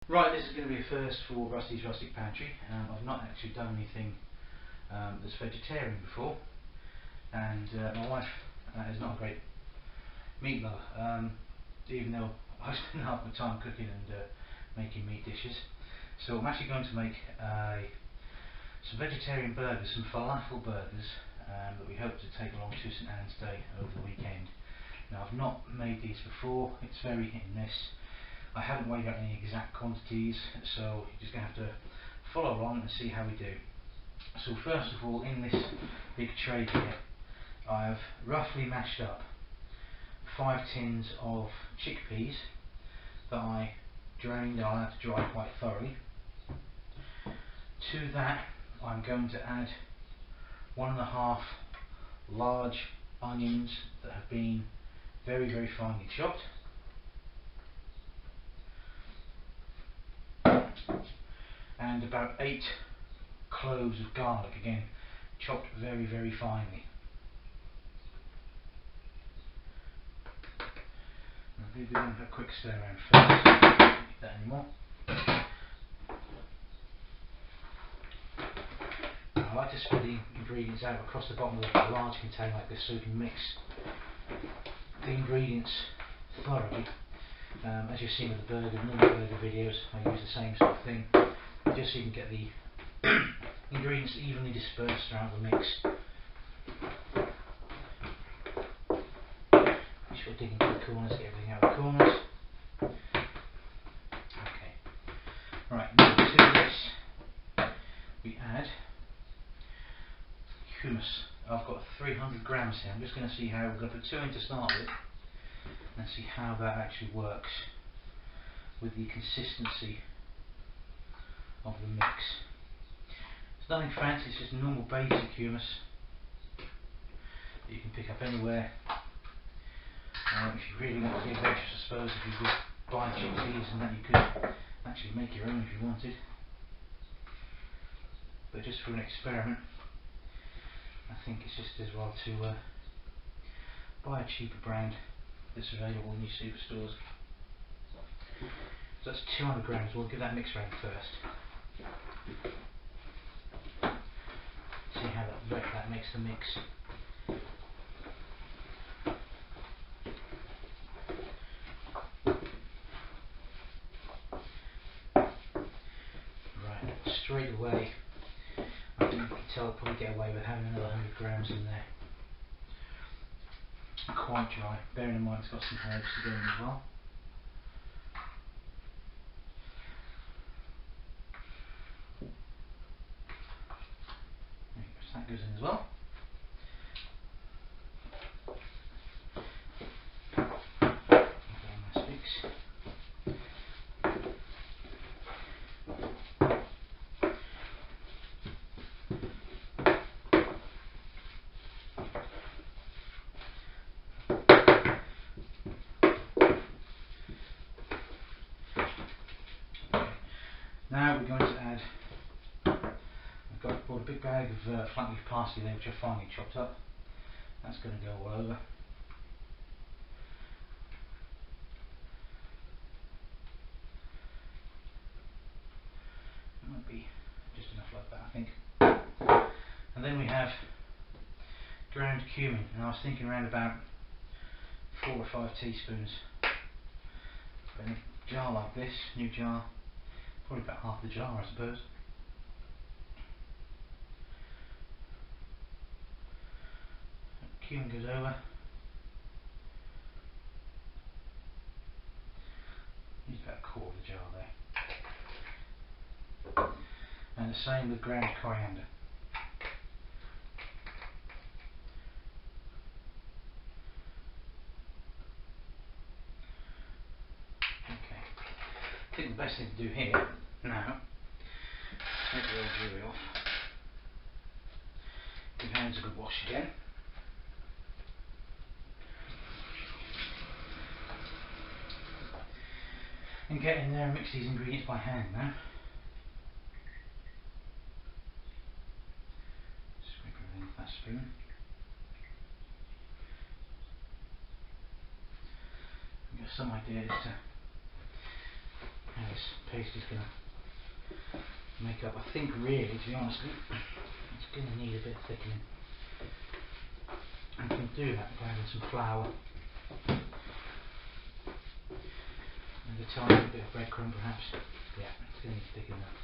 Right, this is going to be a first for Rusty's Rustic Pantry. I've not actually done anything that's vegetarian before, and my wife is not a great meat lover, even though I spend half my time cooking and making meat dishes. So I'm actually going to make some vegetarian burgers, some falafel burgers, that we hope to take along to St Anne's Day over the weekend. Now, I've not made these before, it's very hit and miss. I haven't weighed out any exact quantities, so you're just going to have to follow along and see how we do. So first of all, in this big tray here, I've roughly mashed up 5 tins of chickpeas that I drained and I had to dry quite thoroughly. To that, I'm going to add 1.5 large onions that have been very, very finely chopped. And about 8 cloves of garlic, again chopped very, very finely. I'll give them a quick stir around first, don't need that anymore. I like to spread the ingredients out across the bottom of a large container like this so you can mix the ingredients thoroughly. As you've seen with the normal burger videos, I use the same sort of thing, just so you can get the ingredients evenly dispersed throughout the mix. Be sure to dig into the corners, get everything out of the corners. Okay. Right, now to this we add hummus. I've got 300 grams here. I'm just going to see how, we're going to put 2 in to start with and see how that actually works with the consistency of the mix. It's nothing fancy, it's just normal basic hummus that you can pick up anywhere. If you really want to be adventurous, I suppose, if you could buy chickpeas and that, you could actually make your own if you wanted. But just for an experiment, I think it's just as well to buy a cheaper brand that's available in your superstores. So that's 200 grams, we'll give that mix round first. See how that makes the mix. Right, straight away, I think you can tell I'll probably get away with having another 100 grams in there. Quite dry, bearing in mind it's got some herbs to go in as well. That goes in as well. Nice mix. Now we're going to add, bought a big bag of flat leaf parsley there, which I finely chopped up. That's going to go all over. It might be just enough like that, I think. And then we have ground cumin, and I was thinking around about 4 or 5 teaspoons. In a jar like this, new jar, probably about half the jar, I suppose. Cumin goes over. Use about 1/4 of the jar there. And the same with ground coriander. Okay. I think the best thing to do here now, take the old jewellery off. Give your hands a good wash again. And get in there and mix these ingredients by hand now. Scrape everything off that spoon. I've got some idea as to how this paste is going to make up. I think really, to be honest with you, it's going to need a bit of thickening. And you can do that by adding some flour and a tiny bit of breadcrumb perhaps. Yeah, it's going to need to thicken that.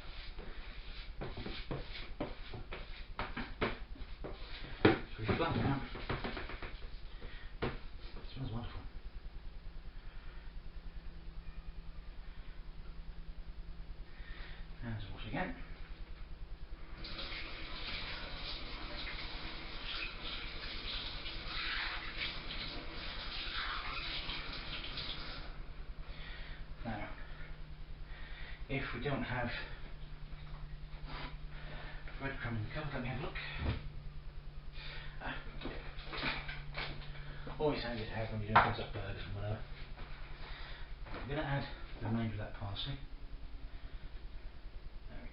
It's really flat now. It smells wonderful. Hands wash again. Now, if we don't have breadcrumb in the cupboard, let me have a look. Always handy to have when you're doing things like burgers and whatever. I'm going to add the remainder of that parsley. There we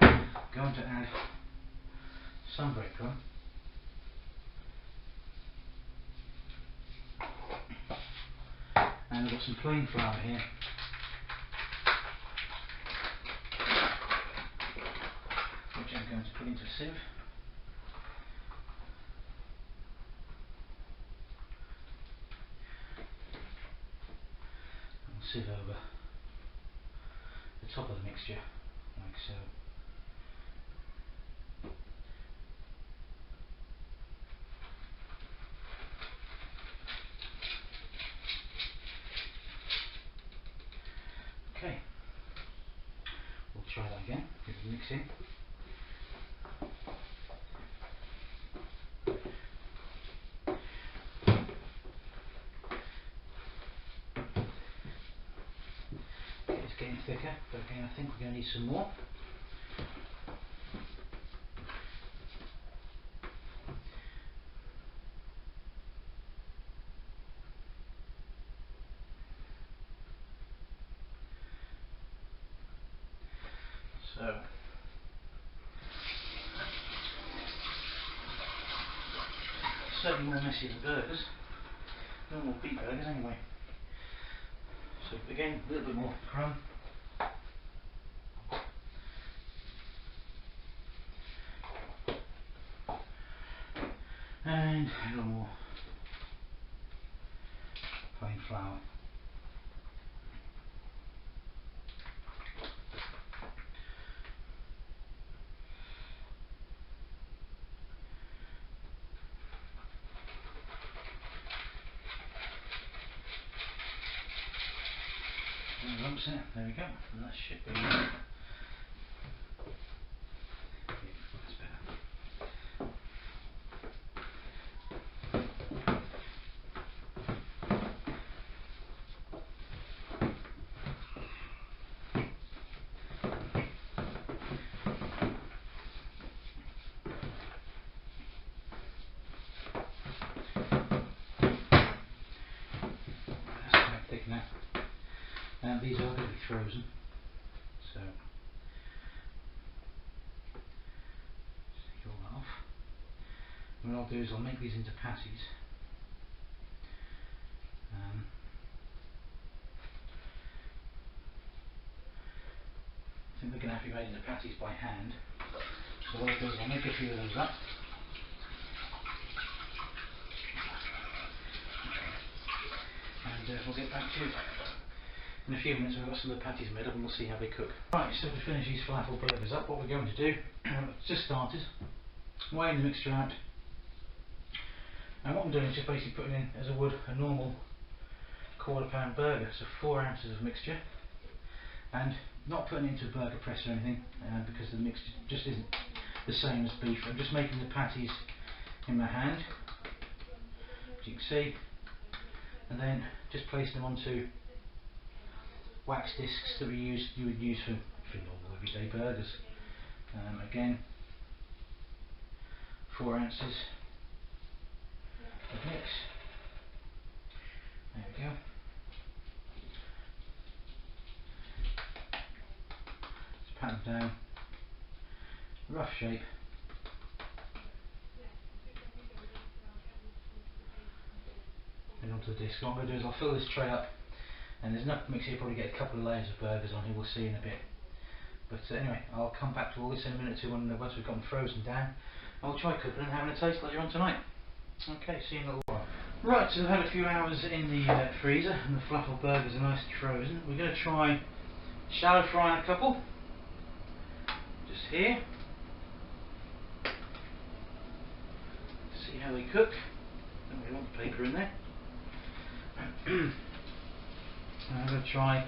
go. Going to add some breadcrumb. And I've got some plain flour here. Which I'm going to put into a sieve. And sieve over the top of the mixture, like so. Okay, we'll try that again, give it a mix in. It's getting thicker, but again I think we're going to need some more. So, certainly more messy than burgers. Normal beef burgers anyway. So again, a little bit more crumb. And a little more plain flour. And lumps in it, there we go, and that should be enough. That's better. That's quite thick now. Now these are going to be frozen, so just take all that off. And what I'll do is I'll make these into patties. I think they're going to have to be made into patties by hand. So what I'll do is I'll make a few of those up. And we'll get back to you in a few minutes when we've got some of the patties made up and we'll see how they cook. Right, so to finish these falafel burgers up, what we're going to do, it's just started, weighing the mixture out. And what I'm doing is just basically putting in, as I would a normal £1/4 burger, so 4 ounces of mixture. And not putting it into a burger press or anything, because the mixture just isn't the same as beef. I'm just making the patties in my hand, as you can see, and then just placing them onto wax discs that you would use for normal everyday burgers. Again, 4 ounces of mix. There we go. Just pat them down, rough shape. Then onto the disc. What I'm going to do is I'll fill this tray up and there's enough mix here, you'll probably get a couple of layers of burgers on here, we'll see in a bit. But anyway, I'll come back to all this in a minute or two once we've got them frozen down. I'll try cooking and having a taste later on tonight. Okay, see you in a little while. Right, so we've had a few hours in the freezer and the falafel burgers are nicely frozen. We're going to try shallow frying a couple, just here. See how they cook. Don't really want the paper in there. I'm going to try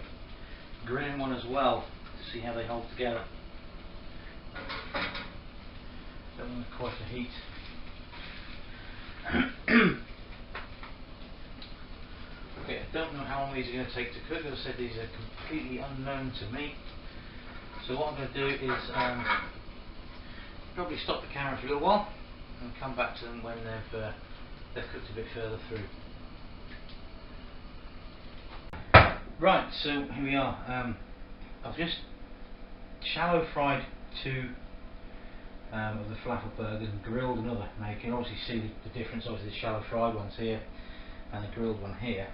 grilling one as well to see how they hold together. Don't want quite the heat. Okay, I don't know how long these are going to take to cook. As I said, these are completely unknown to me. So what I'm going to do is probably stop the camera for a little while and come back to them when they've cooked a bit further through. Right, so here we are. I've just shallow fried two of the falafel burgers and grilled another. Now you can obviously see the difference. Obviously the shallow fried ones here and the grilled one here.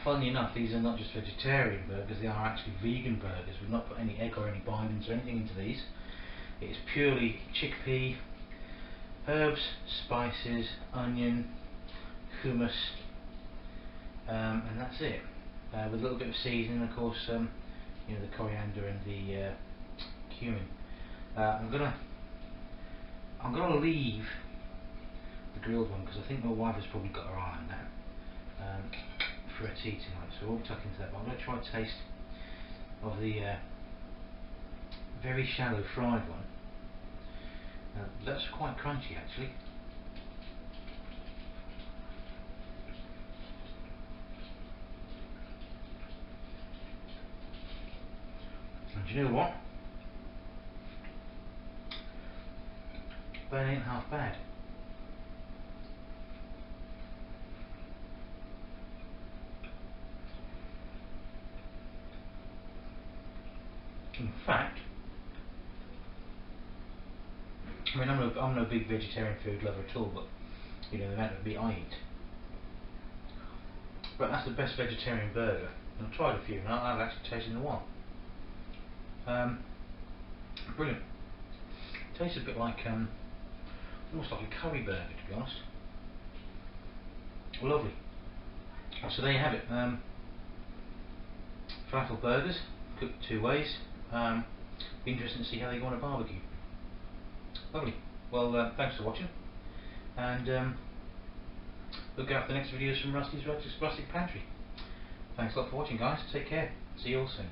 Funnily enough, these are not just vegetarian burgers, they are actually vegan burgers. We've not put any egg or any bindings or anything into these. It is purely chickpea, herbs, spices, onion, hummus, and that's it. With a little bit of seasoning, of course, you know, the coriander and the cumin. I'm gonna leave the grilled one because I think my wife has probably got her eye on that for her tea tonight, so I won't tuck into that. But I'm going to try a taste of the very shallow fried one. That's quite crunchy actually. And do you know what? That ain't half bad. In fact, I mean, I'm no big vegetarian food lover at all, but you know the amount of meat I eat. But that's the best vegetarian burger. And I've tried a few, and I've actually tasted the one. Brilliant. Tastes a bit like almost like a curry burger, to be honest. Lovely. So there you have it. Falafel burgers, cooked two ways. Be interesting to see how they go on a barbecue. Lovely. Well, thanks for watching, and look out for the next videos from Rusty's Rustic Pantry. Thanks a lot for watching, guys. Take care. See you all soon.